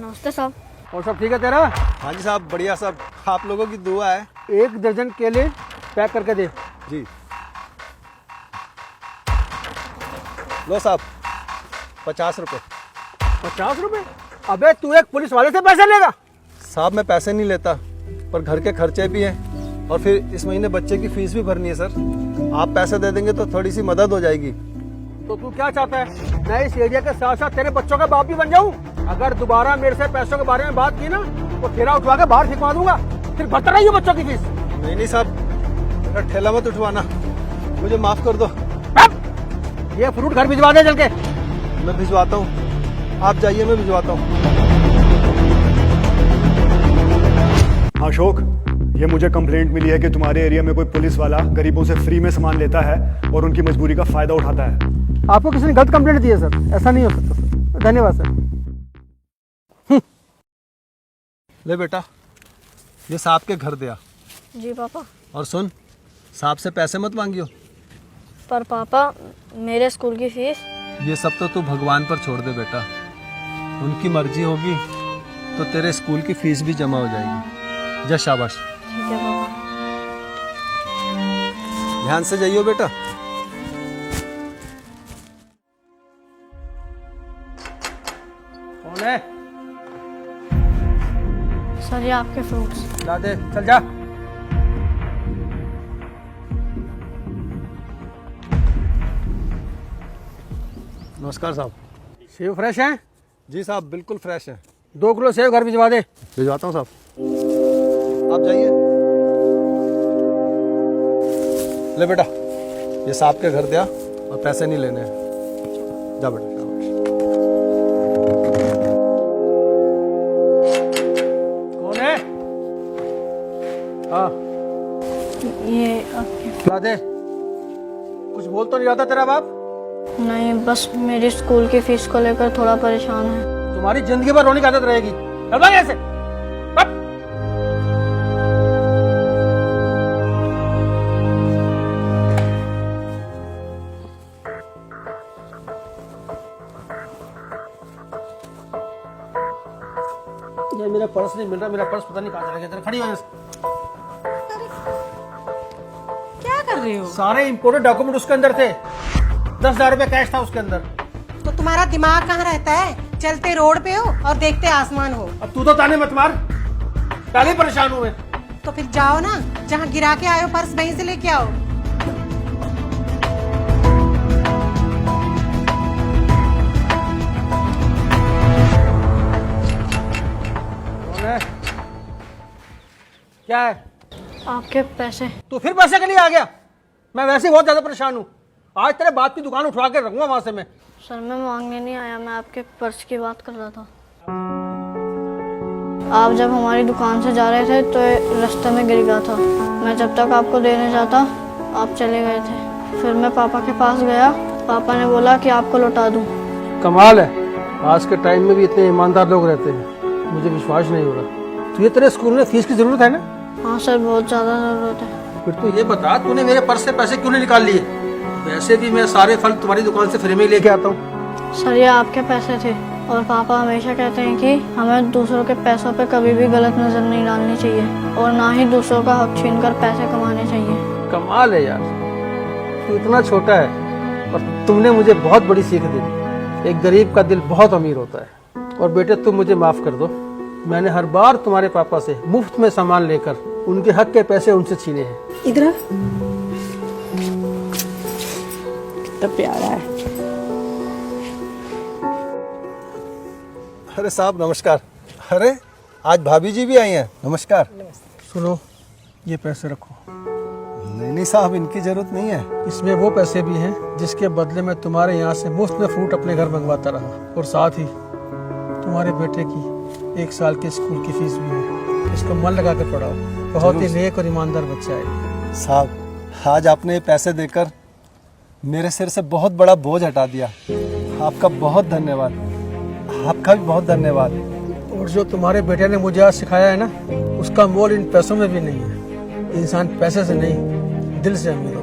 नमस्ते साहब। और सब ठीक है तेरा? हाँ जी साहब, बढ़िया साहब, आप लोगों की दुआ है। 1 दर्जन केले पैक करके दे। जी लो साहब, 50 रुपये। 50 रुपए? अबे तू एक पुलिस वाले से पैसे लेगा? साहब मैं पैसे नहीं लेता, पर घर के खर्चे भी हैं और फिर इस महीने बच्चे की फीस भी भरनी है सर। आप पैसे दे देंगे तो थोड़ी सी मदद हो जाएगी। तो तू क्या चाहता है, मैं इस एरिया के साथ साथ तेरे बच्चों का बाप भी बन जाऊं? अगर दोबारा मेरे से पैसों के बारे में बात की ना तो ठेला उठवा के बाहर फेंकवा दूंगा, फिर भरता रहिए बच्चों की फीस। नहीं साहब, मेरा ठेला मत उठवाना, मुझे माफ कर दो। ये फ्रूट घर भिजवा दे चल के। मैं भिजवाता हूँ, आप जाइए, मैं भिजवाता हूँ। अशोक, ये मुझे कंप्लेंट मिली है कि तुम्हारे एरिया में कोई पुलिस वाला गरीबों से फ्री में सामान लेता है और उनकी मजबूरी का फायदा उठाता है। आपको किसी ने गलत कंप्लेंट दी है सर, ऐसा नहीं हो सकता सर। धन्यवाद सर। ले बेटा, ये सांप के घर दिया। जी पापा। और सुन, सांप से पैसे मत मांगियो। पर पापा, मेरे स्कूल की फीस? ये सब तो तू भगवान पर छोड़ दे बेटा, उनकी मर्जी होगी तो तेरे स्कूल की फीस भी जमा हो जाएगी। जा शाबाश। ठीक है पापा। ध्यान से जाइयो बेटा। कौन है? सर ये आपके फ्रूट्स। ला दे, चल जा। नमस्कार साहब। सेब फ्रेश हैं? जी साहब, बिल्कुल फ्रेश है। 2 किलो सेब घर भिजवा दे। भिजवाता हूँ साहब, आप जाइए। ले बेटा, ये सांप के घर दिया और पैसे नहीं लेने हैं। जा बेटा। कौन है? हाँ ये आपके? ला दे। कुछ बोल तो नहीं रहा था तेरा बाप? नहीं, बस मेरी स्कूल की फीस को लेकर थोड़ा परेशान है। तुम्हारी जिंदगी भर रोने की आदत रहेगी। चल भाग ऐसे। ये मेरा पर्स नहीं मिल रहा, मेरा पर्स पता नहीं कहाँ चला गया। तेरा खड़ी हो ऐसे। क्या कर रहे हो? सारे इम्पोर्टेड डॉक्यूमेंट उसके अंदर थे। 10,000 रुपए कैश था उसके अंदर। तो तुम्हारा दिमाग कहाँ रहता है? चलते रोड पे हो और देखते आसमान हो। अब तू तो ताने मत मार, पहले ही परेशान हुए। तो फिर जाओ ना, जहाँ गिरा के आए हो पर्स वहीं से लेके आओ। कौन है? क्या है? आपके पैसे। तू फिर पैसे के लिए आ गया? मैं वैसे ही बहुत ज्यादा परेशान हूँ। आज तेरे बाप की दुकान उठवा के रखूंगा वहां से मैं। सर मैं मांगने नहीं आया, मैं आपके पर्स की बात कर रहा था। आप जब हमारी दुकान से जा रहे थे तो ये रास्ते में गिर गया था। मैं जब तक आपको देने जाता आप चले गए थे। फिर मैं पापा के पास गया, पापा ने बोला कि आपको लौटा दूं। कमाल है, आज के टाइम में भी इतने ईमानदार लोग रहते हैं, मुझे विश्वास नहीं हो रहा। तुझे तेरे स्कूल में फीस की जरूरत है ना? हाँ सर, बहुत ज़्यादा ज़रूरत है। फिर तू ये बता, तूने मेरे पर्स से पैसे क्यों नहीं निकाल लिए? वैसे भी मैं सारे फल तुम्हारी दुकान से फ्री में ही लेके आता हूँ। सर ये आपके पैसे थे और पापा हमेशा कहते हैं कि हमें दूसरों के पैसों पे कभी भी गलत नज़र नहीं डालनी चाहिए और ना ही दूसरों का हक छीनकर पैसे कमाने चाहिए। कमाल है यार, तू इतना छोटा है और तुमने मुझे बहुत बड़ी सीख दी। एक गरीब का दिल बहुत अमीर होता है। और बेटे तुम मुझे माफ कर दो, मैंने हर बार तुम्हारे पापा से मुफ्त में सामान लेकर उनके हक के पैसे उनसे छीने हैं। इधर कितना प्यारा है। अरे साहब नमस्कार। अरे आज भाभी जी भी आई हैं। नमस्कार। सुनो, ये पैसे रखो। नहीं साहब, इनकी जरूरत नहीं है। इसमें वो पैसे भी हैं जिसके बदले में तुम्हारे यहाँ से मुफ्त में फ्रूट अपने घर मंगवाता रहा, और साथ ही तुम्हारे बेटे की 1 साल की स्कूल की फीस भी है। इसको मन लगा कर पढ़ाओ, बहुत ही नेक और ईमानदार बच्चा है। साहब, आज आपने ये पैसे देकर मेरे सिर से बहुत बड़ा बोझ हटा दिया। आपका बहुत धन्यवाद। आपका भी बहुत धन्यवाद। और जो तुम्हारे बेटे ने मुझे आज सिखाया है ना, उसका मोल इन पैसों में भी नहीं है। इंसान पैसे से नहीं, दिल से अमीर